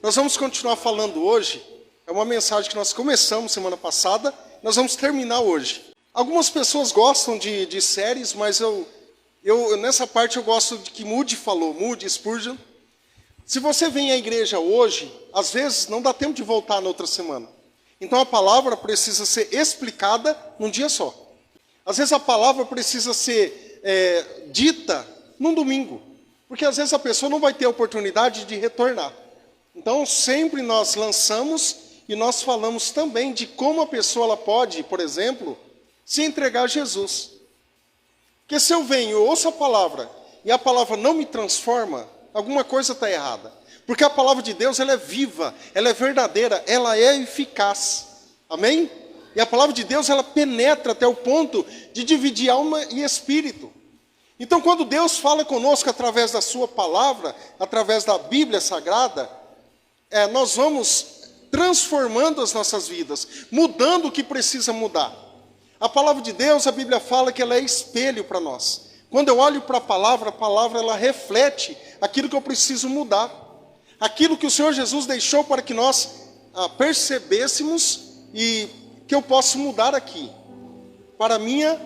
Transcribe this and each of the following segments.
Nós vamos continuar falando hoje, é uma mensagem que nós começamos semana passada, nós vamos terminar hoje. Algumas pessoas gostam de séries, mas eu nessa parte eu gosto de que Moody falou, Moody, Spurgeon. Se você vem à igreja hoje, às vezes não dá tempo de voltar na outra semana. Então a palavra precisa ser explicada num dia só. Às vezes a palavra precisa ser dita num domingo, porque às vezes a pessoa não vai ter a oportunidade de retornar. Então sempre nós lançamos e nós falamos também de como a pessoa ela pode, por exemplo, se entregar a Jesus. Porque se eu venho, eu ouço a palavra e a palavra não me transforma, alguma coisa está errada. Porque a palavra de Deus ela é viva, ela é verdadeira, ela é eficaz. Amém? E a palavra de Deus ela penetra até o ponto de dividir alma e espírito. Então quando Deus fala conosco através da sua palavra, através da Bíblia Sagrada, nós vamos transformando as nossas vidas, mudando o que precisa mudar. A palavra de Deus, a Bíblia fala que ela é espelho para nós. Quando eu olho para a palavra ela reflete aquilo que eu preciso mudar. Aquilo que o Senhor Jesus deixou para que nós percebêssemos e que eu possa mudar aqui. Para a minha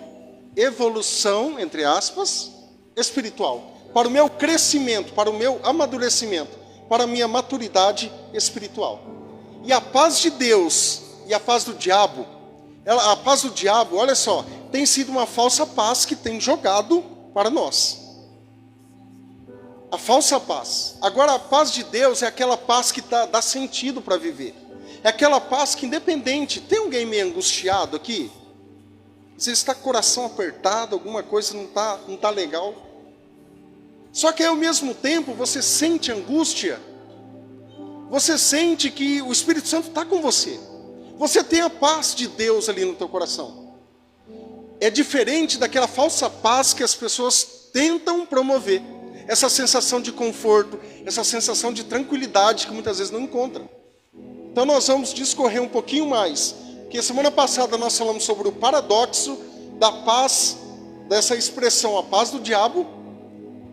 evolução, entre aspas, espiritual. Para o meu crescimento, para o meu amadurecimento. Para a minha maturidade espiritual. E a paz de Deus e a paz do diabo, a paz do diabo, olha só, tem sido uma falsa paz que tem jogado para nós. A falsa paz. Agora a paz de Deus é aquela paz que dá sentido para viver. É aquela paz que independente, tem alguém meio angustiado aqui? Você está com o coração apertado, alguma coisa não tá legal. Só que ao mesmo tempo você sente angústia. Você sente que o Espírito Santo está com você. Você tem a paz de Deus ali no teu coração. É diferente daquela falsa paz que as pessoas tentam promover. Essa sensação de conforto, essa sensação de tranquilidade que muitas vezes não encontram. Então nós vamos discorrer um pouquinho mais. Porque semana passada nós falamos sobre o paradoxo da paz, dessa expressão, a paz do diabo.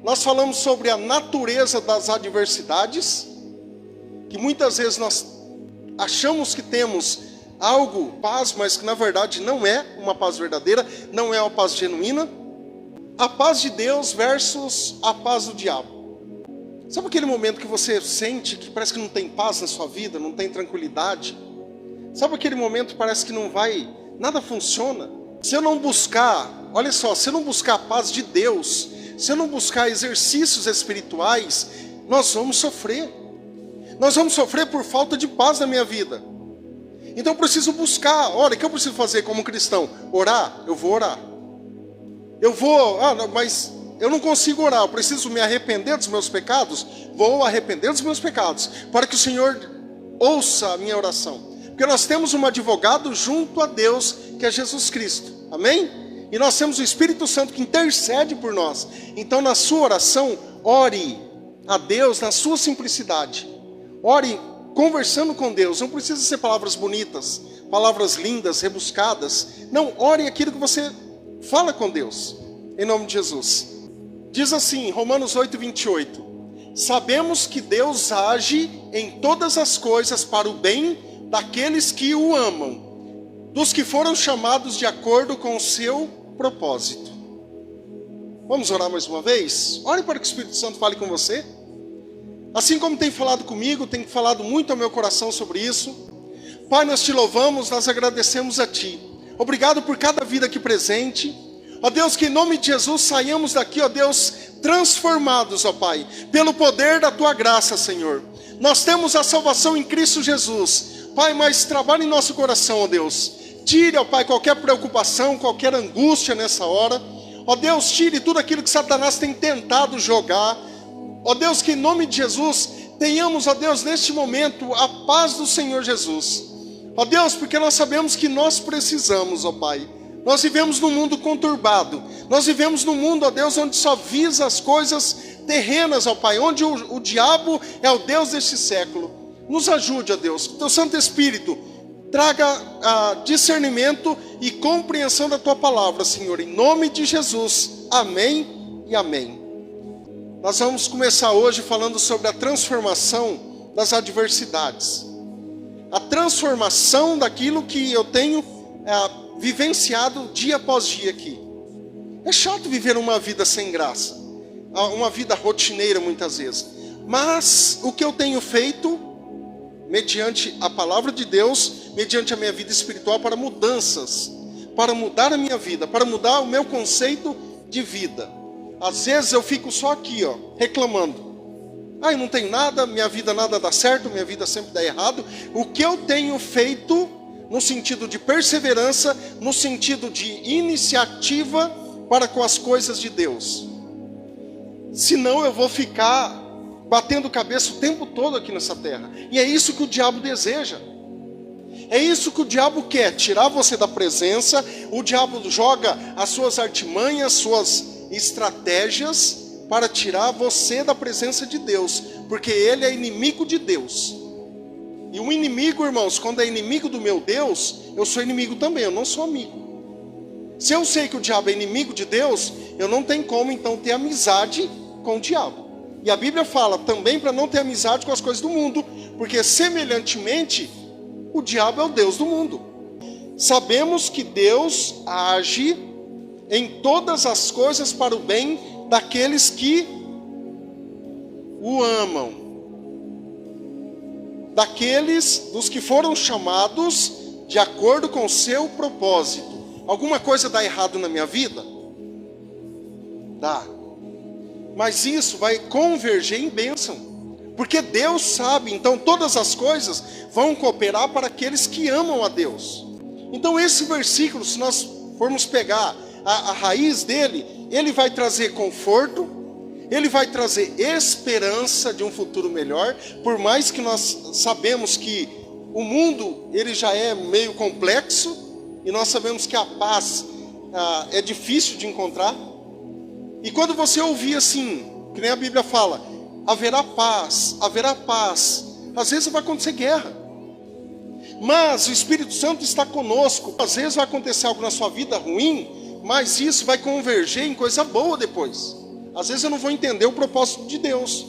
Nós falamos sobre a natureza das adversidades, que muitas vezes nós achamos que temos algo, paz, mas que na verdade não é uma paz verdadeira, não é uma paz genuína. A paz de Deus versus a paz do diabo. Sabe aquele momento que você sente que parece que não tem paz na sua vida, não tem tranquilidade? Sabe aquele momento que parece que não vai, nada funciona? Se eu não buscar, olha só, se eu não buscar a paz de Deus, se eu não buscar exercícios espirituais, nós vamos sofrer. Nós vamos sofrer por falta de paz na minha vida. Então eu preciso buscar. Olha, o que eu preciso fazer como cristão? Orar? Eu vou orar. Mas eu não consigo orar. Eu preciso me arrepender dos meus pecados? Vou arrepender dos meus pecados, para que o Senhor ouça a minha oração. Porque nós temos um advogado junto a Deus, que é Jesus Cristo. Amém? E nós temos o Espírito Santo que intercede por nós. Então na sua oração, ore a Deus na sua simplicidade. Ore conversando com Deus. Não precisa ser palavras bonitas, palavras lindas, rebuscadas. Não, ore aquilo que você fala com Deus. Em nome de Jesus. Diz assim, Romanos 8:28. Sabemos que Deus age em todas as coisas para o bem daqueles que o amam, dos que foram chamados de acordo com o seu propósito. Vamos orar mais uma vez? Ore para que o Espírito Santo fale com você. Assim como tem falado comigo, tem falado muito ao meu coração sobre isso. Pai, nós te louvamos, nós agradecemos a Ti. Obrigado por cada vida aqui presente. Ó Deus, que em nome de Jesus saiamos daqui, ó Deus, transformados, ó Pai, pelo poder da Tua graça, Senhor. Nós temos a salvação em Cristo Jesus. Pai, mas trabalhe em nosso coração, ó Deus. Tire, ó Pai, qualquer preocupação, qualquer angústia nessa hora. Ó Deus, tire tudo aquilo que Satanás tem tentado jogar. Ó Deus, que em nome de Jesus, tenhamos, ó Deus, neste momento, a paz do Senhor Jesus. Ó Deus, porque nós sabemos que nós precisamos, ó Pai. Nós vivemos num mundo conturbado. Nós vivemos num mundo, ó Deus, onde só visa as coisas terrenas, ó Pai. Onde o diabo é o Deus deste século. Nos ajude, ó Deus. Teu Santo Espírito traga discernimento e compreensão da Tua palavra, Senhor. Em nome de Jesus. Amém e amém. Nós vamos começar hoje falando sobre a transformação das adversidades. A transformação daquilo que eu tenho vivenciado dia após dia aqui. É chato viver uma vida sem graça, uma vida rotineira muitas vezes. Mas o que eu tenho feito, mediante a palavra de Deus, mediante a minha vida espiritual, para mudanças, para mudar a minha vida, para mudar o meu conceito de vida. Às vezes eu fico só aqui, reclamando. Eu não tenho nada, minha vida nada dá certo, minha vida sempre dá errado. O que eu tenho feito no sentido de perseverança, no sentido de iniciativa para com as coisas de Deus. Senão eu vou ficar batendo cabeça o tempo todo aqui nessa terra. E é isso que o diabo deseja. É isso que o diabo quer, tirar você da presença. O diabo joga as suas artimanhas, suas estratégias para tirar você da presença de Deus, porque ele é inimigo de Deus. E o inimigo, irmãos, quando é inimigo do meu Deus, eu sou inimigo também, eu não sou amigo. Se eu sei que o diabo é inimigo de Deus, eu não tenho como então ter amizade com o diabo. E a Bíblia fala também para não ter amizade com as coisas do mundo, porque semelhantemente o diabo é o Deus do mundo. Sabemos que Deus age em todas as coisas para o bem daqueles que o amam, daqueles dos que foram chamados de acordo com o seu propósito. Alguma coisa dá errado na minha vida? Dá. Mas isso vai converger em bênção, porque Deus sabe, então todas as coisas vão cooperar para aqueles que amam a Deus. Então esse versículo, se nós formos pegar a raiz dele, ele vai trazer conforto, ele vai trazer esperança de um futuro melhor, por mais que nós sabemos que o mundo ele já é meio complexo, e nós sabemos que a paz é difícil de encontrar. E quando você ouvir assim, que nem a Bíblia fala, haverá paz, às vezes vai acontecer guerra. Mas o Espírito Santo está conosco. Às vezes vai acontecer algo na sua vida ruim, mas isso vai converger em coisa boa depois. Às vezes eu não vou entender o propósito de Deus.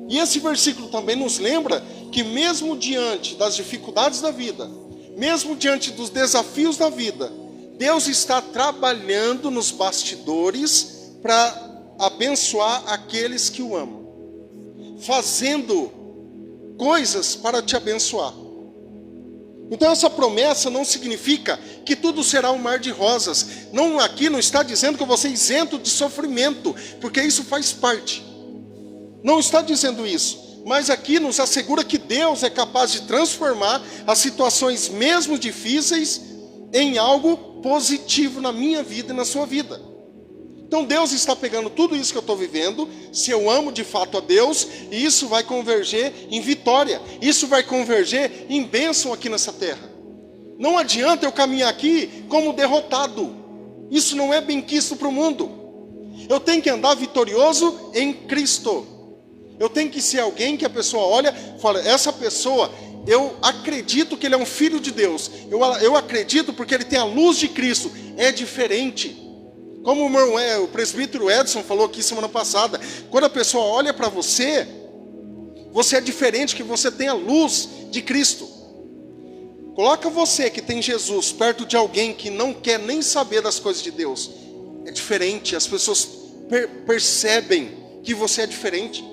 E esse versículo também nos lembra que mesmo diante das dificuldades da vida, mesmo diante dos desafios da vida, Deus está trabalhando nos bastidores para abençoar aqueles que o amam, fazendo coisas para te abençoar. Então essa promessa não significa que tudo será um mar de rosas. Não, aqui não está dizendo que eu vou ser isento de sofrimento, porque isso faz parte. Não está dizendo isso. Mas aqui nos assegura que Deus é capaz de transformar as situações mesmo difíceis em algo positivo na minha vida e na sua vida. Então Deus está pegando tudo isso que eu estou vivendo, se eu amo de fato a Deus, e isso vai converger em vitória, isso vai converger em bênção aqui nessa terra. Não adianta eu caminhar aqui como derrotado, isso não é benquisto para o mundo. Eu tenho que andar vitorioso em Cristo. Eu tenho que ser alguém que a pessoa olha e fala, essa pessoa, eu acredito que ele é um filho de Deus. Eu acredito porque ele tem a luz de Cristo. É diferente. Como o presbítero Edson falou aqui semana passada, quando a pessoa olha para você, você é diferente, que você tem a luz de Cristo. Coloca você que tem Jesus perto de alguém que não quer nem saber das coisas de Deus. É diferente, as pessoas percebem que você é diferente.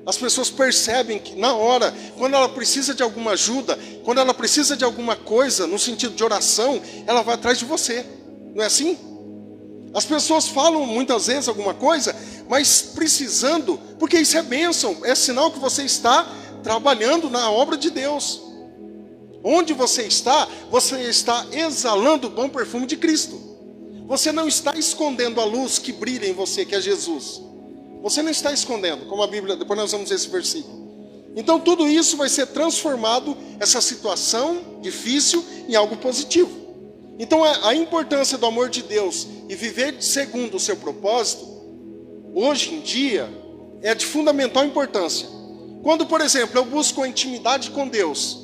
As pessoas percebem que na hora, quando ela precisa de alguma ajuda, quando ela precisa de alguma coisa, no sentido de oração, ela vai atrás de você. Não é assim? As pessoas falam muitas vezes alguma coisa, mas precisando, porque isso é bênção, é sinal que você está trabalhando na obra de Deus. Onde você está exalando o bom perfume de Cristo. Você não está escondendo a luz que brilha em você, que é Jesus. Você não está escondendo, como a Bíblia, depois nós vamos ver esse versículo. Então tudo isso vai ser transformado, essa situação difícil, em algo positivo. Então a importância do amor de Deus e viver segundo o seu propósito, hoje em dia, é de fundamental importância. Quando, por exemplo, eu busco a intimidade com Deus,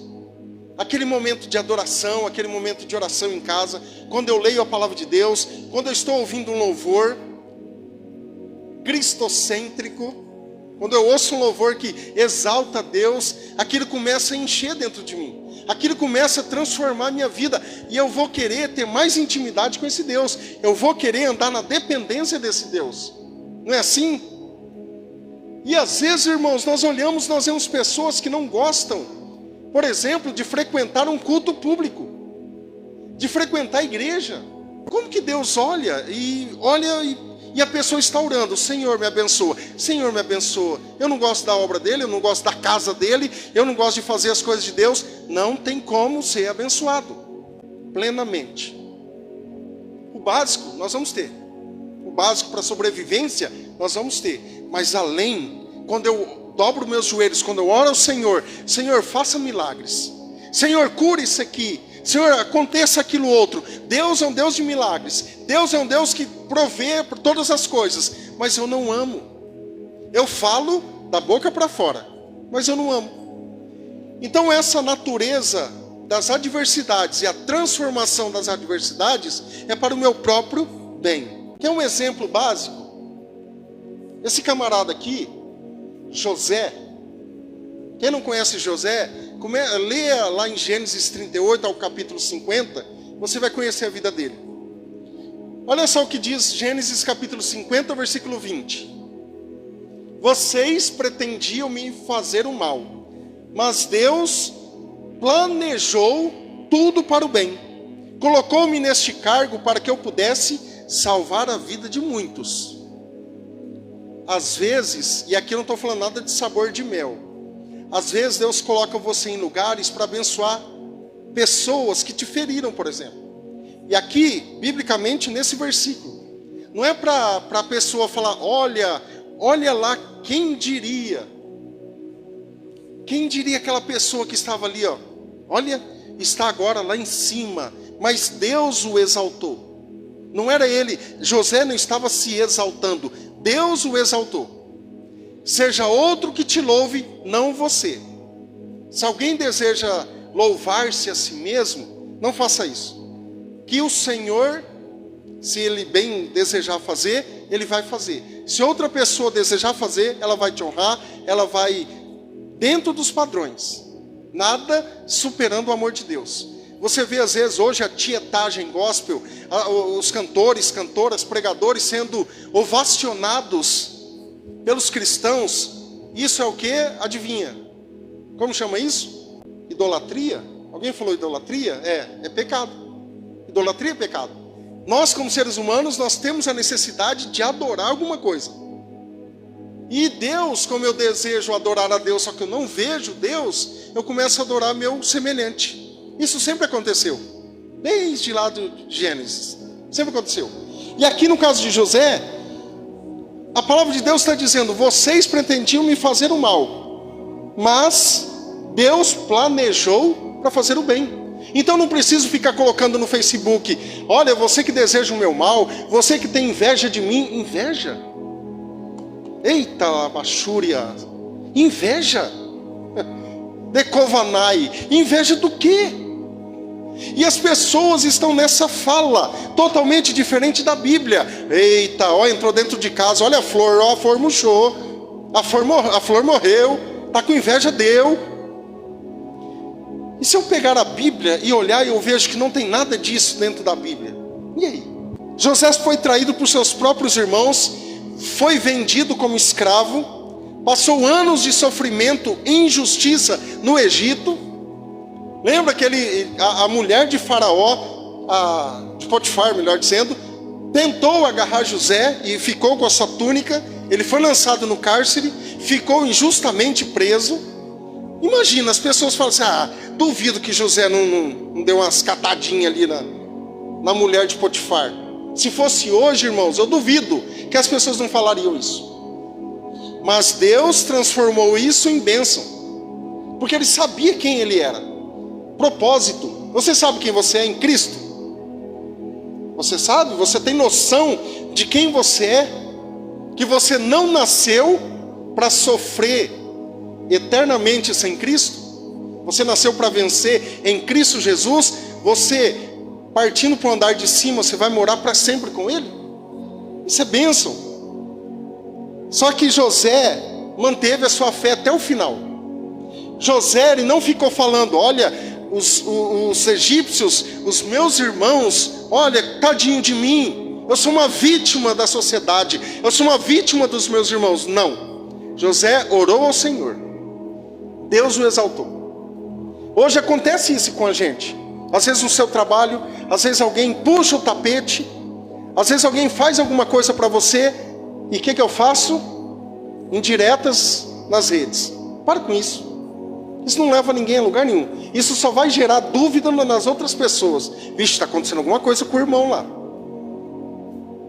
aquele momento de adoração, aquele momento de oração em casa, quando eu leio a palavra de Deus, quando eu estou ouvindo um louvor cristocêntrico, quando eu ouço um louvor que exalta a Deus, aquilo começa a encher dentro de mim. Aquilo começa a transformar a minha vida. E eu vou querer ter mais intimidade com esse Deus. Eu vou querer andar na dependência desse Deus. Não é assim? E às vezes, irmãos, nós vemos pessoas que não gostam, por exemplo, de frequentar um culto público, de frequentar a igreja. Como que Deus olha e a pessoa está orando: Senhor, me abençoa, Senhor, me abençoa. Eu não gosto da obra dele, eu não gosto da casa dele, eu não gosto de fazer as coisas de Deus. Não tem como ser abençoado plenamente. O básico nós vamos ter. O básico para a sobrevivência nós vamos ter. Mas além, quando eu dobro meus joelhos, quando eu oro ao Senhor: Senhor, faça milagres, Senhor, cure isso aqui, Senhor, aconteça aquilo outro. Deus é um Deus de milagres. Deus é um Deus que provê por todas as coisas. Mas eu não amo. Eu falo da boca para fora, mas eu não amo. Então essa natureza das adversidades e a transformação das adversidades é para o meu próprio bem. Quer um exemplo básico? Esse camarada aqui, José. Quem não conhece José, leia lá em Gênesis 38 ao capítulo 50, você vai conhecer a vida dele. Olha só o que diz Gênesis capítulo 50, versículo 20. Vocês pretendiam me fazer o mal, mas Deus planejou tudo para o bem. Colocou-me neste cargo para que eu pudesse salvar a vida de muitos. Às vezes, e aqui eu não estou falando nada de sabor de mel, às vezes Deus coloca você em lugares para abençoar pessoas que te feriram, por exemplo. E aqui, biblicamente, nesse versículo, não é para a pessoa falar: olha lá, quem diria aquela pessoa que estava ali, ó, olha, está agora lá em cima, mas Deus o exaltou. Não era ele, José não estava se exaltando, Deus o exaltou. Seja outro que te louve, não você. Se alguém deseja louvar-se a si mesmo, não faça isso. Que o Senhor, se Ele bem desejar fazer, Ele vai fazer. Se outra pessoa desejar fazer, ela vai te honrar, ela vai dentro dos padrões. Nada superando o amor de Deus. Você vê às vezes hoje a tietagem gospel, os cantores, cantoras, pregadores sendo ovacionados pelos cristãos. Isso é o que? Adivinha? Como chama isso? Idolatria? Alguém falou idolatria? É pecado. Idolatria é pecado. Nós, como seres humanos, nós temos a necessidade de adorar alguma coisa. E Deus, como eu desejo adorar a Deus, só que eu não vejo Deus, eu começo a adorar meu semelhante. Isso sempre aconteceu, desde lá do Gênesis, sempre aconteceu. E aqui no caso de José, a palavra de Deus está dizendo: vocês pretendiam me fazer o mal, mas Deus planejou para fazer o bem. Então não preciso ficar colocando no Facebook: olha, você que deseja o meu mal, você que tem inveja de mim. Inveja? Eita, Bachúria, inveja. Decovanai, inveja do quê? E as pessoas estão nessa fala totalmente diferente da Bíblia. Eita, ó, entrou dentro de casa, olha a flor, ó, a flor murchou, a flor morreu, tá com inveja, deu. E se eu pegar a Bíblia e olhar, eu vejo que não tem nada disso dentro da Bíblia. E aí? José foi traído por seus próprios irmãos, foi vendido como escravo, passou anos de sofrimento e injustiça no Egito. Lembra que a mulher de Faraó, de Potifar, melhor dizendo, tentou agarrar José e ficou com a sua túnica. Ele foi lançado no cárcere, ficou injustamente preso. Imagina, as pessoas falam assim: duvido que José não deu umas catadinhas ali na mulher de Potifar. Se fosse hoje, irmãos, eu duvido que as pessoas não falariam isso. Mas Deus transformou isso em bênção, porque Ele sabia quem Ele era. Propósito. Você sabe quem você é em Cristo? Você sabe? Você tem noção de quem você é? Que você não nasceu para sofrer eternamente sem Cristo? Você nasceu para vencer em Cristo Jesus. Você, partindo para o andar de cima, você vai morar para sempre com Ele. Isso é bênção. Só que José, manteve a sua fé até o final. José, ele não ficou falando, olha, os egípcios, os meus irmãos, olha, tadinho de mim, eu sou uma vítima da sociedade, eu sou uma vítima dos meus irmãos. Não, José orou ao Senhor, Deus o exaltou. Hoje acontece isso com a gente, às vezes no seu trabalho, às vezes alguém puxa o tapete, às vezes alguém faz alguma coisa para você, e o que eu faço? Indiretas nas redes. Para com isso. Isso não leva ninguém a lugar nenhum. Isso só vai gerar dúvida nas outras pessoas. Vixe, está acontecendo alguma coisa com o irmão lá.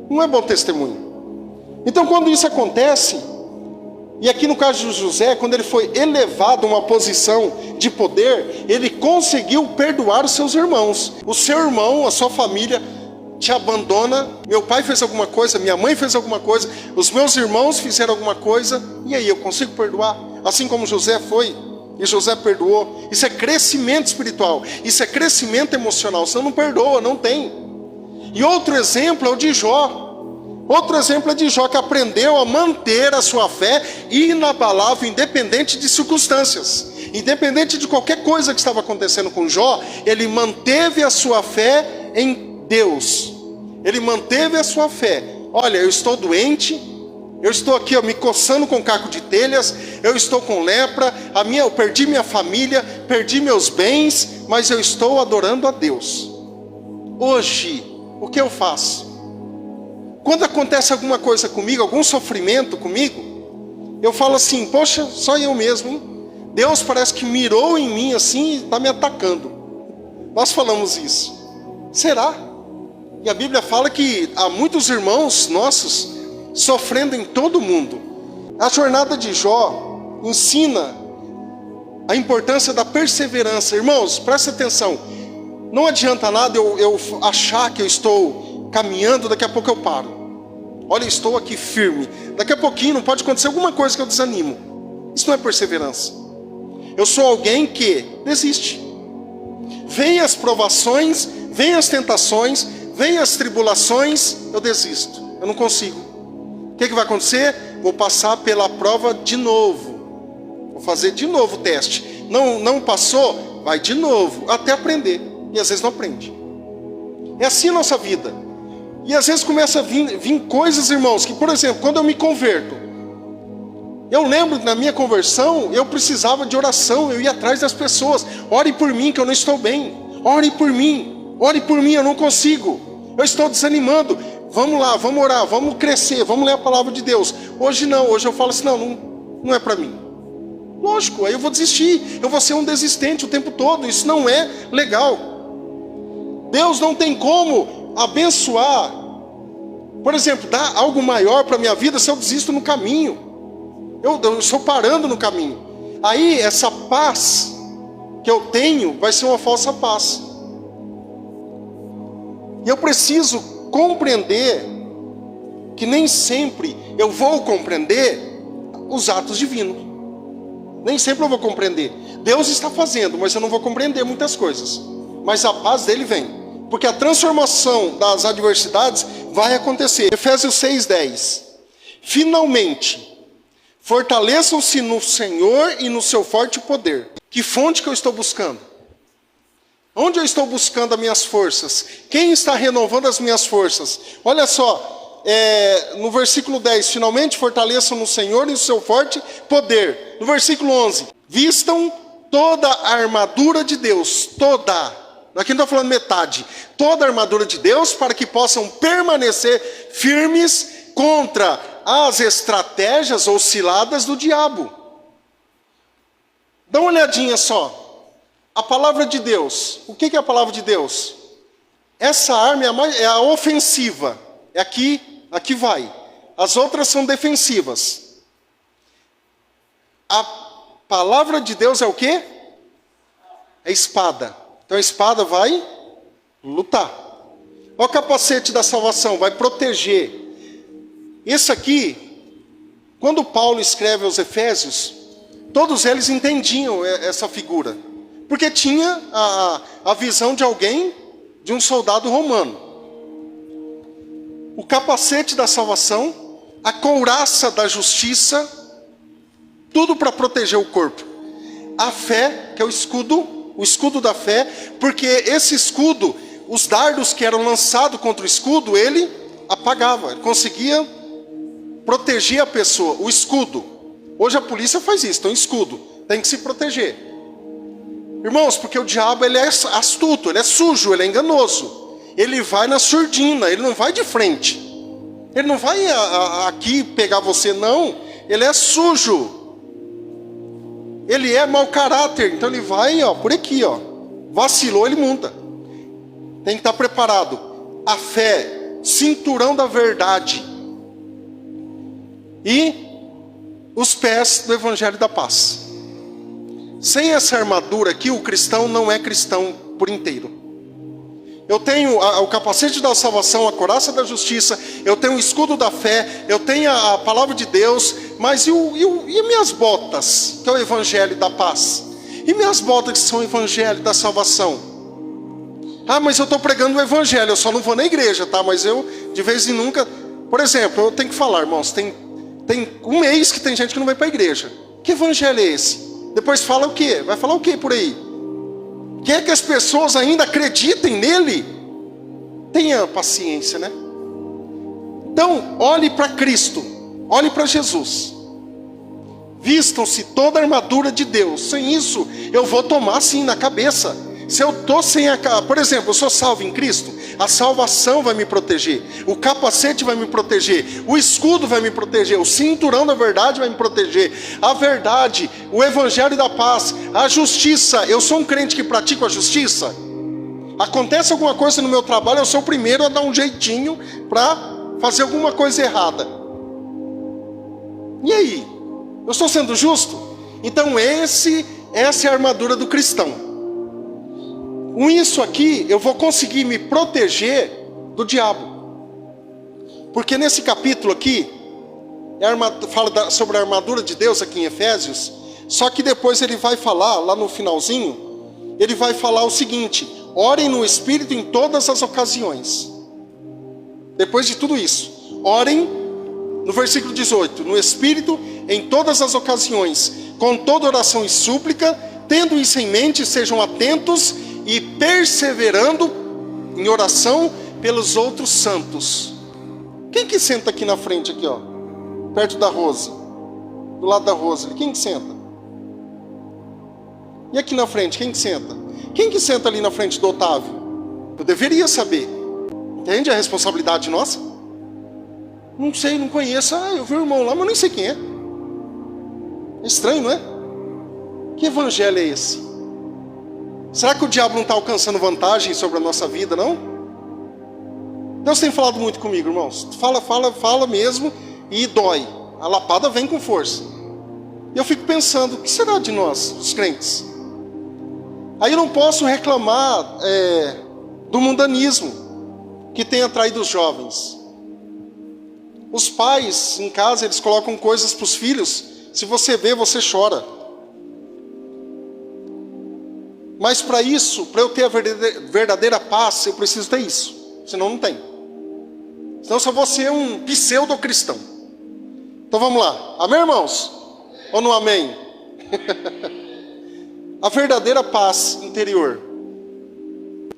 Não é bom testemunho. Então quando isso acontece, e aqui no caso de José, quando ele foi elevado a uma posição de poder, ele conseguiu perdoar os seus irmãos. O seu irmão, a sua família te abandona, meu pai fez alguma coisa, minha mãe fez alguma coisa, os meus irmãos fizeram alguma coisa, e aí eu consigo perdoar? Assim como José foi. E José perdoou. Isso é crescimento espiritual. Isso é crescimento emocional. Você não perdoa, não tem. E outro exemplo é o de Jó. Outro exemplo é de Jó, que aprendeu a manter a sua fé inabalável, independente de circunstâncias. Independente de qualquer coisa que estava acontecendo com Jó, ele manteve a sua fé em Deus. Ele manteve a sua fé. Olha, eu estou doente, eu estou aqui me coçando com caco de telhas, eu estou com lepra, eu perdi minha família, perdi meus bens, mas eu estou adorando a Deus. Hoje, o que eu faço? Quando acontece alguma coisa comigo, algum sofrimento comigo, eu falo assim, poxa, só eu mesmo, hein? Deus parece que mirou em mim assim e está me atacando. Nós falamos isso. Será? E a Bíblia fala que há muitos irmãos nossos sofrendo em todo o mundo. A jornada de Jó ensina a importância da perseverança. Irmãos, presta atenção. Não adianta nada eu achar que eu estou caminhando, daqui a pouco eu paro. Olha, eu estou aqui firme. Daqui a pouquinho não pode acontecer alguma coisa que eu desanimo. Isso não é perseverança. Eu sou alguém que desiste. Vem as provações, vem as tentações, vem as tribulações, eu desisto. Eu não consigo. O que vai acontecer? Vou passar pela prova de novo. Vou fazer de novo o teste. Não passou? Vai de novo, até aprender. E às vezes não aprende. É assim a nossa vida. E às vezes começa a vir coisas, irmãos, que, por exemplo, quando eu me converto, eu lembro que na minha conversão, eu precisava de oração, eu ia atrás das pessoas. Ore por mim que eu não estou bem. Ore por mim, eu não consigo. Eu estou desanimando. Vamos lá, vamos orar, vamos crescer, vamos ler a palavra de Deus. Hoje não, hoje eu falo assim, não é para mim. Lógico, aí eu vou desistir, eu vou ser um desistente o tempo todo, isso não é legal. Deus não tem como abençoar, por exemplo, dar algo maior para a minha vida se eu desisto no caminho. Eu estou parando no caminho. Aí essa paz que eu tenho vai ser uma falsa paz. E eu preciso compreender que nem sempre eu vou compreender os atos divinos. Nem sempre eu vou compreender. Deus está fazendo, mas eu não vou compreender muitas coisas. Mas a paz dele vem. Porque a transformação das adversidades vai acontecer. Efésios 6:10. Finalmente, fortaleçam-se no Senhor e no seu forte poder. Que fonte que eu estou buscando? Onde eu estou buscando as minhas forças? Quem está renovando as minhas forças? Olha só, no versículo 10, finalmente fortaleçam no Senhor e no seu forte poder. No versículo 11, vistam toda a armadura de Deus, toda. Aqui não estou falando metade. Toda a armadura de Deus para que possam permanecer firmes contra as estratégias ou ciladas do diabo. Dá uma olhadinha só. A palavra de Deus, o que é a palavra de Deus? Essa arma é a ofensiva, é aqui vai. As outras são defensivas. A palavra de Deus é o quê? É espada. Então a espada vai lutar. Olha o capacete da salvação, vai proteger. Isso aqui, quando Paulo escreve aos Efésios, todos eles entendiam essa figura. Porque tinha a visão de alguém, de um soldado romano. O capacete da salvação, a couraça da justiça, Tudo para proteger o corpo. A fé, que é o escudo da fé, porque esse escudo, os dardos que eram lançados contra o escudo, ele apagava, ele conseguia proteger a pessoa, o escudo. Hoje a polícia faz isso, tem um escudo, tem que se proteger. Irmãos, porque o diabo ele é astuto, ele é sujo, ele é enganoso. Ele vai na surdina, ele não vai de frente. Ele não vai aqui pegar você, não. Ele é sujo. Ele é mau caráter, então ele vai por aqui. Vacilou, ele monta. Tem que estar preparado. A fé, cinturão da verdade. E os pés do evangelho da paz. Sem essa armadura aqui, o cristão não é cristão por inteiro. Eu tenho o capacete da salvação, a couraça da justiça, eu tenho o escudo da fé, eu tenho a palavra de Deus, mas e minhas botas, que é o evangelho da paz? E minhas botas que são o evangelho da salvação? Ah, mas eu estou pregando o evangelho, eu só não vou na igreja, tá? Mas eu, de vez em nunca... Por exemplo, eu tenho que falar, irmãos, tem um mês que tem gente que não vai para a igreja. Que evangelho é esse? Depois fala o quê? Vai falar o quê por aí? Quer que as pessoas ainda acreditem nele? Tenha paciência, né? Então, olhe para Cristo, olhe para Jesus. Vistam-se toda a armadura de Deus. Sem isso, eu vou tomar sim na cabeça. Se eu estou sem por exemplo, eu sou salvo em Cristo, a salvação vai me proteger, o capacete vai me proteger, o escudo vai me proteger, o cinturão da verdade vai me proteger, a verdade, o evangelho da paz, a justiça. Eu sou um crente que pratica a justiça. Acontece alguma coisa no meu trabalho, eu sou o primeiro a dar um jeitinho para fazer alguma coisa errada. E aí? Eu estou sendo justo? Então essa é a armadura do cristão. Com isso aqui, eu vou conseguir me proteger do diabo. Porque nesse capítulo aqui, fala sobre a armadura de Deus aqui em Efésios, só que depois ele vai falar, lá no finalzinho, ele vai falar o seguinte: orem no Espírito em todas as ocasiões. Depois de tudo isso, orem, no versículo 18, no Espírito em todas as ocasiões, com toda oração e súplica, tendo isso em mente, sejam atentos e perseverando em oração pelos outros santos. Quem que senta aqui na frente, aqui, perto da Rose? Do lado da Rose, quem que senta? E aqui na frente, quem que senta? Quem que senta ali na frente do Otávio? Eu deveria saber. Entende a responsabilidade nossa? Não sei, não conheço. Eu vi o irmão lá, mas nem sei quem é. É estranho, não é? Que evangelho é esse? Será que o diabo não está alcançando vantagem sobre a nossa vida, não? Deus tem falado muito comigo, irmãos. Fala mesmo e dói. A lapada vem com força. E eu fico pensando, o que será de nós, os crentes? Aí eu não posso reclamar do mundanismo que tem atraído os jovens. Os pais em casa, eles colocam coisas para os filhos. Se você vê, você chora. Mas para isso, para eu ter a verdadeira paz, eu preciso ter isso. Senão não tem. Senão eu só vou ser um pseudo-cristão. Então vamos lá. Amém, irmãos? Ou não amém? A verdadeira paz interior.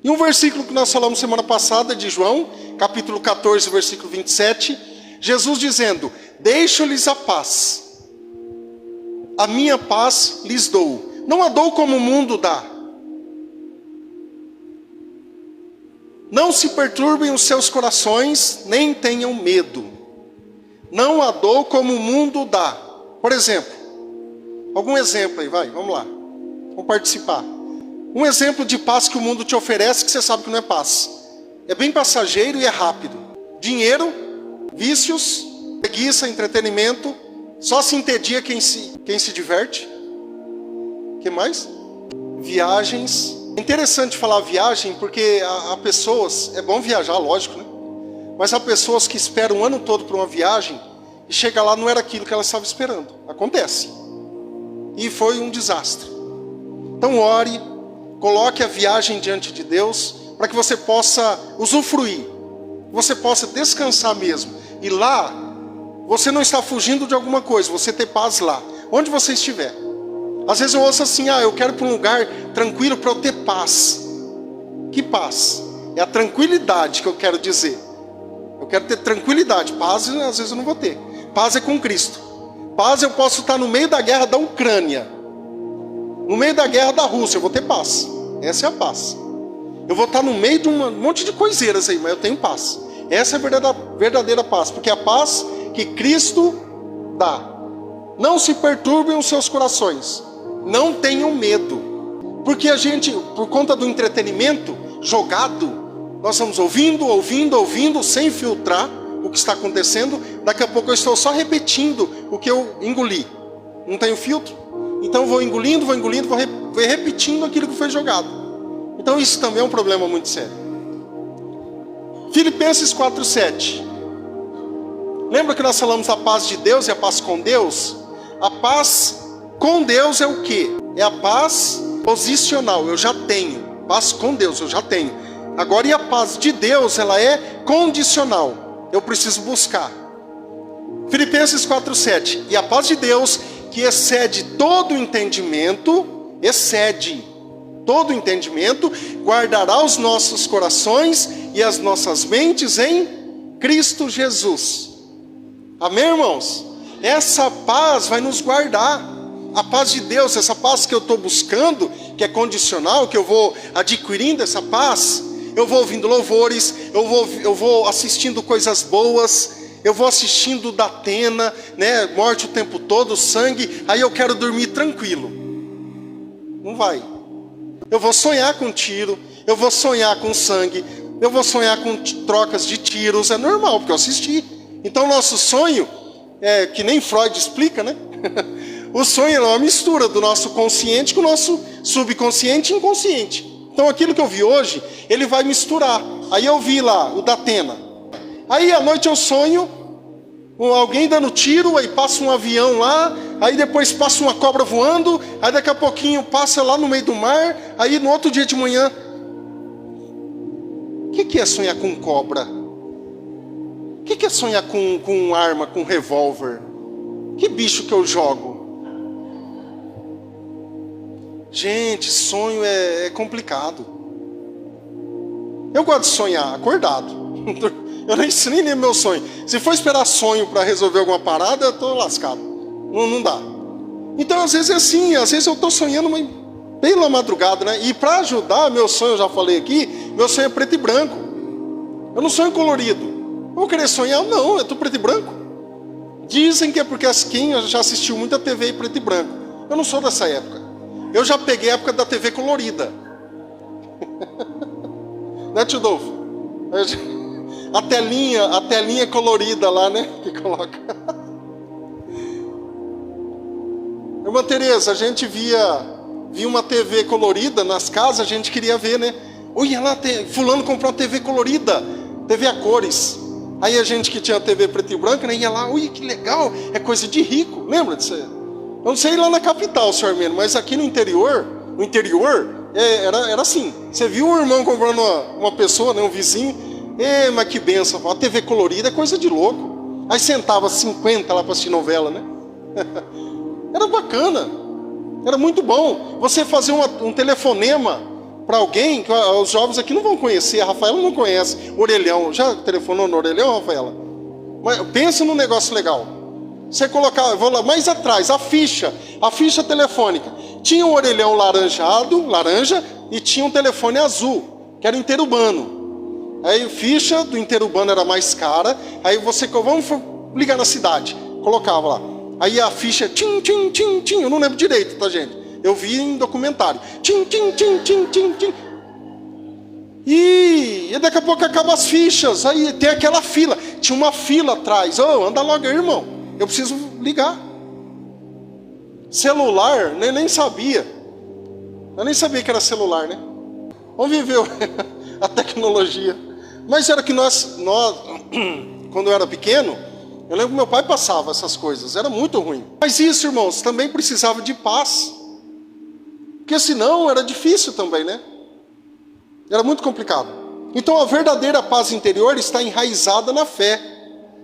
E um versículo que nós falamos semana passada, de João, capítulo 14, versículo 27. Jesus dizendo: deixo-lhes a paz. A minha paz lhes dou. Não a dou como o mundo dá. Não se perturbem os seus corações, nem tenham medo. Não a dou como o mundo dá. Por exemplo, algum exemplo aí, vamos lá. Vamos participar. Um exemplo de paz que o mundo te oferece, que você sabe que não é paz. É bem passageiro e é rápido. Dinheiro, vícios, preguiça, entretenimento. Só se entedia quem se diverte. O que mais? Viagens. É interessante falar viagem, porque há pessoas, é bom viajar, lógico, né? Mas há pessoas que esperam o ano todo para uma viagem e chega lá, não era aquilo que ela estava esperando. Acontece. E foi um desastre. Então ore, coloque a viagem diante de Deus, para que você possa usufruir, você possa descansar mesmo. E lá, você não está fugindo de alguma coisa, você tem paz lá. onde você estiver. Às vezes eu ouço assim, eu quero ir para um lugar tranquilo para eu ter paz. Que paz? É a tranquilidade que eu quero dizer. Eu quero ter tranquilidade. Paz, às vezes eu não vou ter. Paz é com Cristo. Paz, eu posso estar no meio da guerra da Ucrânia, no meio da guerra da Rússia, eu vou ter paz. Essa é a paz. Eu vou estar no meio de um monte de coiseiras aí, mas eu tenho paz. Essa é a verdadeira paz, porque é a paz que Cristo dá. Não se perturbem os seus corações. Não tenham medo. Porque a gente, por conta do entretenimento jogado, nós estamos ouvindo, sem filtrar o que está acontecendo. Daqui a pouco eu estou só repetindo o que eu engoli. Não tenho filtro. Então eu vou engolindo, vou repetindo aquilo que foi jogado. Então isso também é um problema muito sério. Filipenses 4:7. Lembra que nós falamos da paz de Deus e a paz com Deus? A paz com Deus é o quê? É a paz posicional, eu já tenho. Paz com Deus, eu já tenho. Agora, e a paz de Deus, ela é condicional. Eu preciso buscar. Filipenses 4:7. E a paz de Deus, que excede todo entendimento, guardará os nossos corações e as nossas mentes em Cristo Jesus. Amém, irmãos? Essa paz vai nos guardar. A paz de Deus, essa paz que eu estou buscando, que é condicional, que eu vou adquirindo essa paz, eu vou ouvindo louvores, eu vou assistindo coisas boas, eu vou assistindo da Atena, né, morte o tempo todo, sangue, aí eu quero dormir tranquilo. Não vai. Eu vou sonhar com tiro, eu vou sonhar com sangue, eu vou sonhar com trocas de tiros, é normal, porque eu assisti. Então nosso sonho, é que nem Freud explica, né? O sonho é uma mistura do nosso consciente com o nosso subconsciente e inconsciente. Então aquilo que eu vi hoje, ele vai misturar. Aí eu vi lá o da Atena. Aí à noite eu sonho com alguém dando tiro, aí passa um avião lá, aí depois passa uma cobra voando, aí daqui a pouquinho passa lá no meio do mar, aí no outro dia de manhã. O que é sonhar com cobra? O que é sonhar com arma, com revólver? Que bicho que eu jogo? Gente, sonho é complicado. Eu gosto de sonhar acordado. Eu nem lembro meu sonho. Se for esperar sonho para resolver alguma parada, eu estou lascado. Não dá. Então, às vezes é assim. Às vezes eu estou sonhando bem na madrugada, né? E para ajudar, meu sonho, eu já falei aqui, meu sonho é preto e branco. Eu não sonho colorido. Eu vou querer sonhar? Não, eu estou preto e branco. Dizem que é porque quem já assistiu muita TV em preto e branco. Eu não sou dessa época. Eu já peguei a época da TV colorida. Né, tio Dolfo? A telinha colorida lá, né? Que coloca. Irmã Tereza, a gente via uma TV colorida nas casas, a gente queria ver, né? Olha lá, fulano comprou uma TV colorida, TV a cores. Aí a gente que tinha TV preto e branco, né, ia lá, ui, que legal, é coisa de rico. Lembra disso? Eu não sei lá na capital, senhor Armênio, mas aqui no interior era assim. Você viu um irmão comprando uma pessoa, né, um vizinho, mas que benção, a TV colorida é coisa de louco. Aí sentava 50 lá para assistir novela, né? Era bacana, era muito bom. Você fazer um telefonema para alguém, que os jovens aqui não vão conhecer, a Rafaela não conhece, Orelhão. Já telefonou no Orelhão, Rafaela? Mas pensa num negócio legal. Você colocava, vou lá mais atrás, a ficha telefônica. Tinha um orelhão laranja, e tinha um telefone azul, que era interurbano. Aí a ficha do interurbano era mais cara, aí vamos ligar na cidade, colocava lá. Aí a ficha, tim, tim, tim, tim, eu não lembro direito, tá, gente? Eu vi em documentário. Tim, tim, tim, tim, tim, tim. E daqui a pouco acabam as fichas, aí tem aquela fila. Tinha uma fila atrás. Anda logo aí, irmão. Eu preciso ligar. Celular, nem sabia. Eu nem sabia que era celular, né? Vamos viver a tecnologia. Mas era que nós, quando eu era pequeno, eu lembro que meu pai passava essas coisas. Era muito ruim. Mas isso, irmãos, também precisava de paz. Porque senão era difícil também, né? Era muito complicado. Então a verdadeira paz interior está enraizada na fé.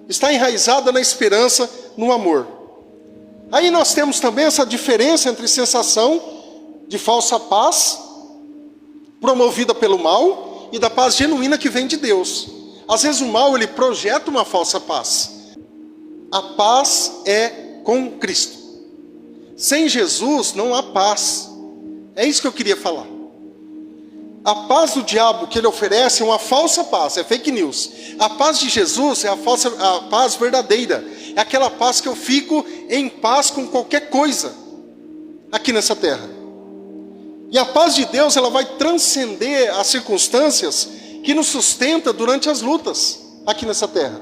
Está enraizada na esperança, no amor. Aí nós temos também essa diferença entre sensação de falsa paz, promovida pelo mal, e da paz genuína que vem de Deus. Às vezes o mal, ele projeta uma falsa paz. A paz é com Cristo. Sem Jesus não há paz. É isso que eu queria falar. A paz do diabo que ele oferece é uma falsa paz, é fake news. A paz de Jesus é a paz verdadeira. É aquela paz que eu fico em paz com qualquer coisa aqui nessa terra. E a paz de Deus, ela vai transcender as circunstâncias que nos sustenta durante as lutas aqui nessa terra.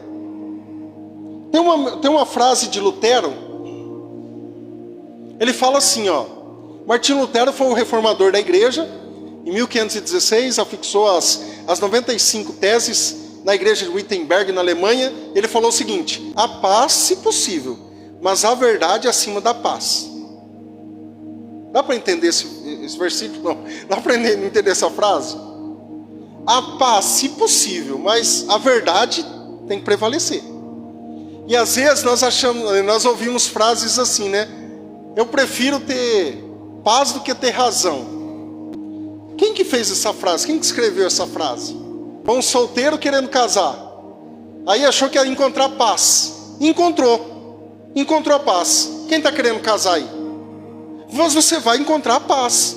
Tem uma frase de Lutero. Ele fala assim, ó. Martinho Lutero foi o reformador da igreja. Em 1516, afixou as 95 teses na igreja de Wittenberg, na Alemanha. Ele falou o seguinte: a paz, se possível, mas a verdade acima da paz. Dá para entender esse versículo? Não. Dá para entender essa frase? A paz, se possível, mas a verdade tem que prevalecer. E às vezes nós ouvimos frases assim, né? Eu prefiro ter paz do que ter razão. Quem que fez essa frase? Quem que escreveu essa frase? Um solteiro querendo casar. Aí achou que ia encontrar paz. Encontrou. Encontrou a paz. Quem está querendo casar aí? Mas você vai encontrar a paz.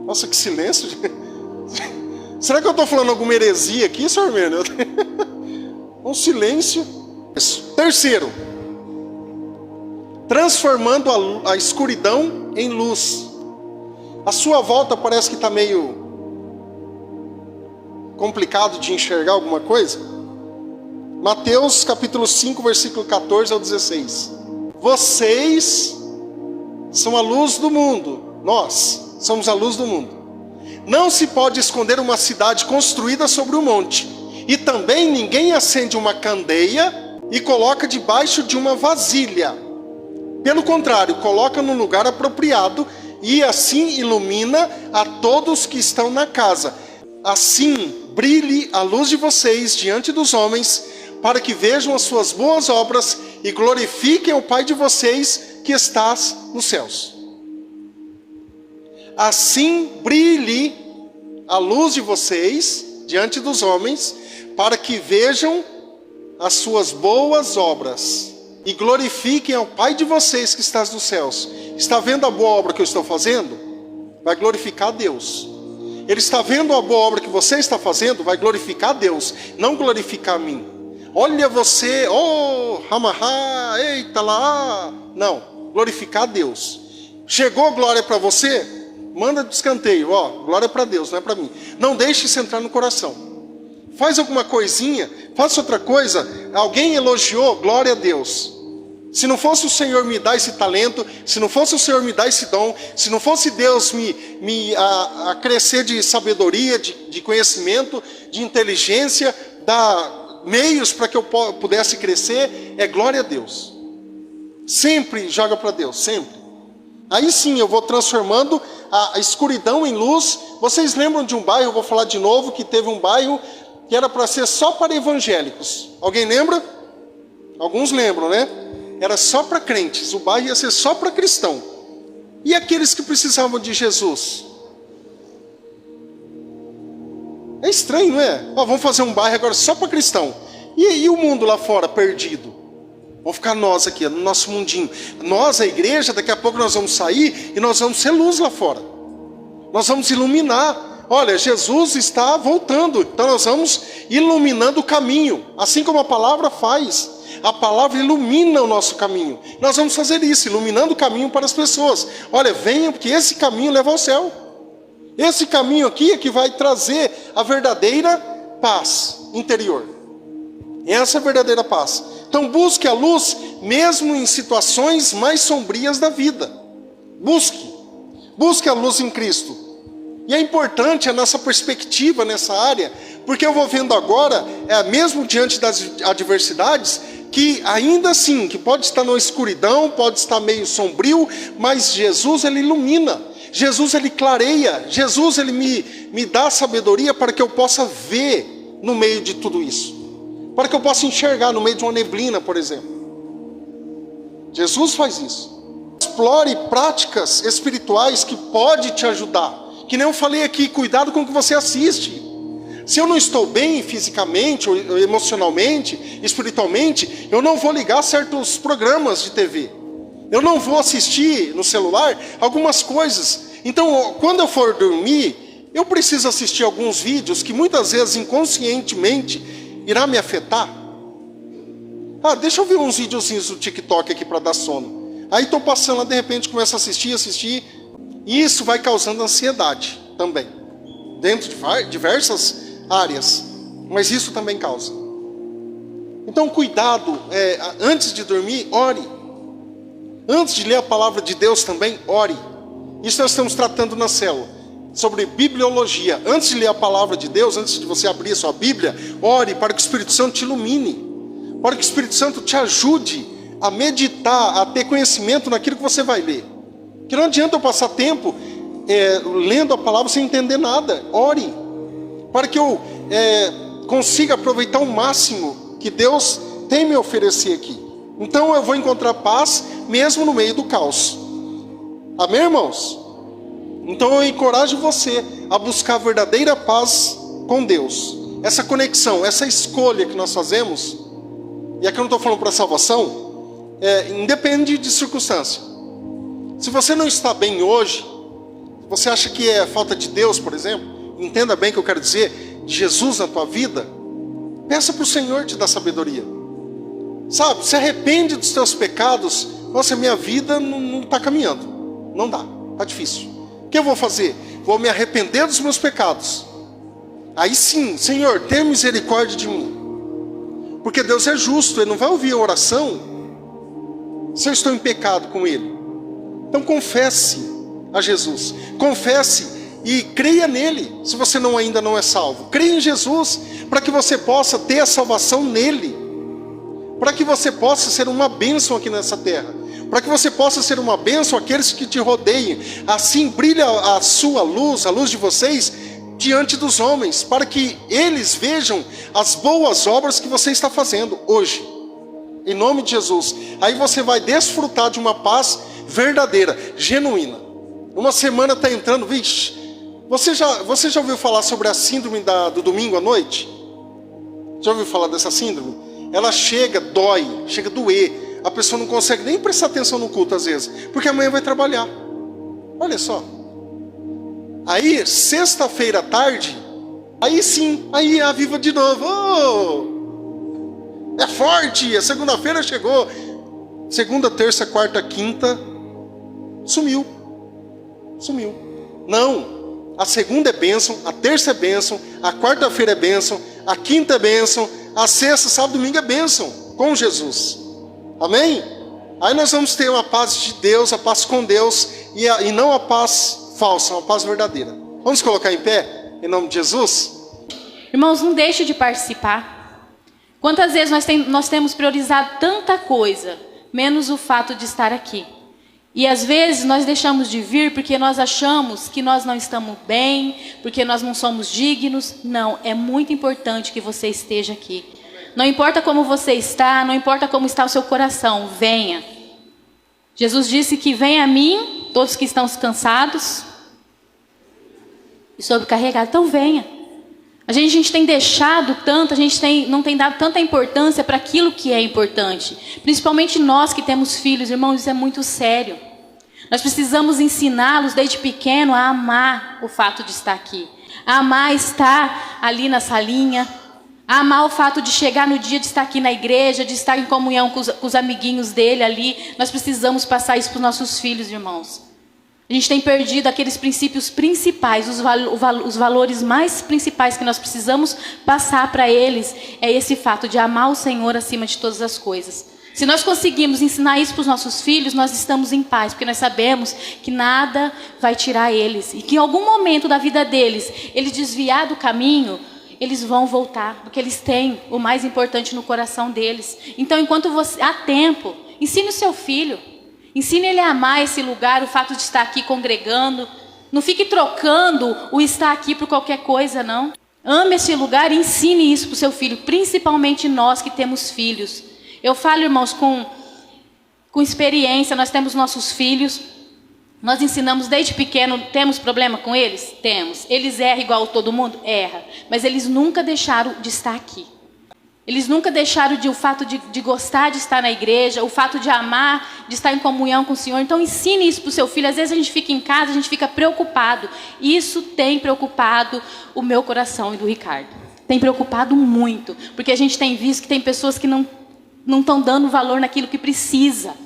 Nossa, que silêncio. Será que eu estou falando alguma heresia aqui, senhor Meno? Um silêncio. Terceiro. Transformando a escuridão em luz. A sua volta parece que está meio complicado de enxergar alguma coisa? Mateus capítulo 5, versículo 14 ao 16. Vocês são a luz do mundo. Nós somos a luz do mundo. Não se pode esconder uma cidade construída sobre um monte. E também ninguém acende uma candeia e coloca debaixo de uma vasilha. Pelo contrário, coloca no lugar apropriado e assim ilumina a todos que estão na casa. Assim brilhe a luz de vocês diante dos homens, para que vejam as suas boas obras e glorifiquem o Pai de vocês que estás nos céus. Assim brilhe a luz de vocês diante dos homens, para que vejam as suas boas obras e glorifiquem ao Pai de vocês que estás nos céus. Está vendo a boa obra que eu estou fazendo? Vai glorificar a Deus. Ele está vendo a boa obra que você está fazendo? Vai glorificar a Deus, não glorificar a mim. Olha você, oh, hamaha, eita lá. Não, glorificar a Deus. Chegou glória para você? Manda de escanteio, ó, glória para Deus, não é para mim. Não deixe isso entrar no coração. Faz alguma coisinha, faça outra coisa. Alguém elogiou, glória a Deus. Se não fosse o Senhor me dar esse talento, se não fosse o Senhor me dar esse dom, se não fosse Deus me crescer de sabedoria, de conhecimento, de inteligência, dar meios para que eu pudesse crescer, é glória a Deus. Sempre joga para Deus, sempre. Aí sim eu vou transformando a escuridão em luz. Vocês lembram de um bairro, eu vou falar de novo, que teve um bairro que era para ser só para evangélicos. Alguém lembra? Alguns lembram, né? Era só para crentes, o bairro ia ser só para cristão. E aqueles que precisavam de Jesus? É estranho, não é? Vamos fazer um bairro agora só para cristão. E o mundo lá fora, perdido? Vamos ficar nós aqui, no nosso mundinho. Nós, a igreja, daqui a pouco nós vamos sair e nós vamos ser luz lá fora. Nós vamos iluminar. Olha, Jesus está voltando, então nós vamos iluminando o caminho. Assim como a palavra faz. A palavra ilumina o nosso caminho. Nós vamos fazer isso, iluminando o caminho para as pessoas. Olha, venham, porque esse caminho leva ao céu. Esse caminho aqui é que vai trazer a verdadeira paz interior. Essa é a verdadeira paz. Então busque a luz, mesmo em situações mais sombrias da vida. Busque a luz em Cristo. E é importante a nossa perspectiva nessa área, porque eu vou vendo agora, mesmo diante das adversidades, que ainda assim, que pode estar na escuridão, pode estar meio sombrio, mas Jesus, ele ilumina, Jesus, ele clareia, Jesus, ele me dá sabedoria para que eu possa ver no meio de tudo isso, para que eu possa enxergar no meio de uma neblina, por exemplo. Jesus faz isso. Explore práticas espirituais que podem te ajudar. Que nem eu falei aqui, cuidado com o que você assiste. Se eu não estou bem fisicamente, ou emocionalmente, espiritualmente, eu não vou ligar certos programas de TV. Eu não vou assistir no celular algumas coisas. Então, quando eu for dormir, eu preciso assistir alguns vídeos que muitas vezes inconscientemente irá me afetar. Deixa eu ver uns videozinhos do TikTok aqui para dar sono. Aí estou passando lá, de repente começo a assistir. E isso vai causando ansiedade também. Dentro de diversas áreas. Mas isso também causa. Então cuidado, antes de dormir, ore. Antes de ler a palavra de Deus também, ore. Isso nós estamos tratando na célula. Sobre bibliologia. Antes de ler a palavra de Deus, antes de você abrir a sua Bíblia, ore para que o Espírito Santo te ilumine. Para que o Espírito Santo te ajude a meditar, a ter conhecimento naquilo que você vai ler. Que não adianta eu passar tempo lendo a palavra sem entender nada. Ore. Para que eu consiga aproveitar o máximo que Deus tem me oferecer aqui. Então eu vou encontrar paz mesmo no meio do caos. Amém, irmãos? Então eu encorajo você a buscar a verdadeira paz com Deus. Essa conexão, essa escolha que nós fazemos, e aqui eu não estou falando para salvação, independe de circunstância. Se você não está bem hoje, você acha que é falta de Deus, por exemplo, entenda bem o que eu quero dizer, de Jesus na tua vida, peça para o Senhor te dar sabedoria. Sabe, se arrepende dos teus pecados. Nossa, minha vida não está caminhando. Não dá, está difícil. O que eu vou fazer? Vou me arrepender dos meus pecados. Aí sim, Senhor, tenha misericórdia de mim. Porque Deus é justo, Ele não vai ouvir a oração se eu estou em pecado com Ele. Então confesse a Jesus. Confesse e creia nele, se você ainda não é salvo. Creia em Jesus, para que você possa ter a salvação nele. Para que você possa ser uma bênção aqui nessa terra. Para que você possa ser uma bênção àqueles que te rodeiem. Assim brilha a sua luz, a luz de vocês, diante dos homens. Para que eles vejam as boas obras que você está fazendo hoje. Em nome de Jesus. Aí você vai desfrutar de uma paz verdadeira, genuína. Uma semana está entrando, vixe. Você já ouviu falar sobre a síndrome do domingo à noite? Já ouviu falar dessa síndrome? Ela dói, chega a doer. A pessoa não consegue nem prestar atenção no culto às vezes, porque amanhã vai trabalhar. Olha só. Aí, sexta-feira à tarde, aí sim, aí aviva de novo. É forte, a segunda-feira chegou. Segunda, terça, quarta, quinta, sumiu. Não, a segunda é bênção, a terça é bênção, a quarta-feira é bênção, a quinta é bênção, a sexta, sábado, domingo é bênção, com Jesus. Amém? Aí nós vamos ter uma paz de Deus, a paz com Deus, e não a paz falsa, uma paz verdadeira. Vamos colocar em pé, em nome de Jesus? Irmãos, não deixe de participar. Quantas vezes nós temos priorizado tanta coisa, menos o fato de estar aqui. E às vezes nós deixamos de vir porque nós achamos que nós não estamos bem, porque nós não somos dignos. Não, é muito importante que você esteja aqui. Não importa como você está, não importa como está o seu coração, venha. Jesus disse que venha a mim, todos que estão cansados e sobrecarregados. Então venha. A gente tem deixado tanto, não tem dado tanta importância para aquilo que é importante. Principalmente nós que temos filhos, irmãos, isso é muito sério. Nós precisamos ensiná-los desde pequeno a amar o fato de estar aqui. A amar estar ali na salinha. A amar o fato de chegar no dia de estar aqui na igreja, de estar em comunhão com os amiguinhos dele ali. Nós precisamos passar isso para os nossos filhos, irmãos. A gente tem perdido aqueles princípios principais, os valores mais principais que nós precisamos passar para eles. É esse fato de amar o Senhor acima de todas as coisas. Se nós conseguirmos ensinar isso para os nossos filhos, nós estamos em paz, porque nós sabemos que nada vai tirar eles. E que em algum momento da vida deles, eles desviar do caminho, eles vão voltar, porque eles têm o mais importante no coração deles. Então, enquanto há tempo, ensine o seu filho. Ensine ele a amar esse lugar, o fato de estar aqui congregando. Não fique trocando o estar aqui por qualquer coisa, não. Ame esse lugar e ensine isso para o seu filho, principalmente nós que temos filhos. Eu falo, irmãos, com com experiência, nós temos nossos filhos, nós ensinamos desde pequeno, temos problema com eles? Temos. Eles erram igual todo mundo? Erra. Mas eles nunca deixaram de estar aqui. Eles nunca deixaram o fato de gostar de estar na igreja, o fato de amar, de estar em comunhão com o Senhor. Então ensine isso para o seu filho. Às vezes a gente fica em casa, a gente fica preocupado. Isso tem preocupado o meu coração e do Ricardo. Tem preocupado muito. Porque a gente tem visto que tem pessoas que não estão dando valor naquilo que precisa.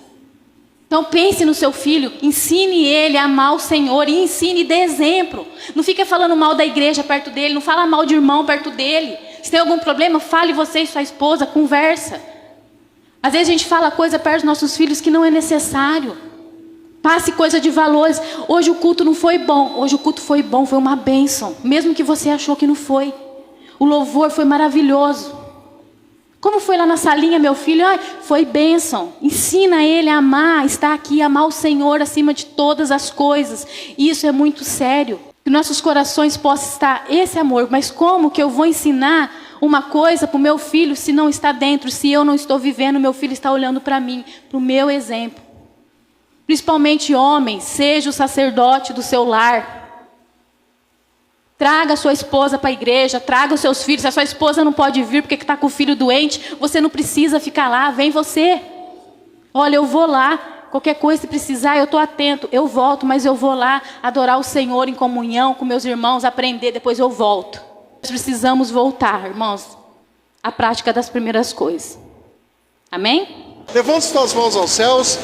Então pense no seu filho, ensine ele a amar o Senhor e ensine, dê exemplo. Não fica falando mal da igreja perto dele, não fala mal de irmão perto dele. Se tem algum problema, fale você e sua esposa, conversa. Às vezes a gente fala coisa perto dos nossos filhos que não é necessário. Passe coisa de valores. Hoje o culto não foi bom, hoje o culto foi bom, foi uma bênção. Mesmo que você achou que não foi. O louvor foi maravilhoso. Como foi lá na salinha, meu filho? Ai, foi bênção. Ensina ele a amar, estar aqui, amar o Senhor acima de todas as coisas. Isso é muito sério. Que nossos corações possam estar esse amor. Mas como que eu vou ensinar uma coisa para o meu filho se não está dentro, se eu não estou vivendo, meu filho está olhando para mim, para o meu exemplo. Principalmente homens, seja o sacerdote do seu lar. Traga a sua esposa para a igreja, traga os seus filhos. Se a sua esposa não pode vir porque está com o filho doente, você não precisa ficar lá, vem você. Olha, eu vou lá, qualquer coisa se precisar, eu estou atento, eu volto, mas eu vou lá adorar o Senhor em comunhão com meus irmãos, aprender, depois eu volto. Nós precisamos voltar, irmãos, à prática das primeiras coisas. Amém? Levante suas mãos aos céus.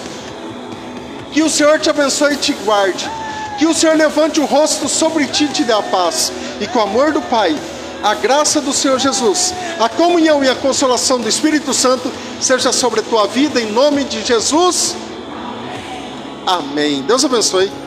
Que o Senhor te abençoe e te guarde. Que o Senhor levante o rosto sobre ti e te dê a paz. E com o amor do Pai, a graça do Senhor Jesus, a comunhão e a consolação do Espírito Santo seja sobre a tua vida, em nome de Jesus. Amém. Deus abençoe.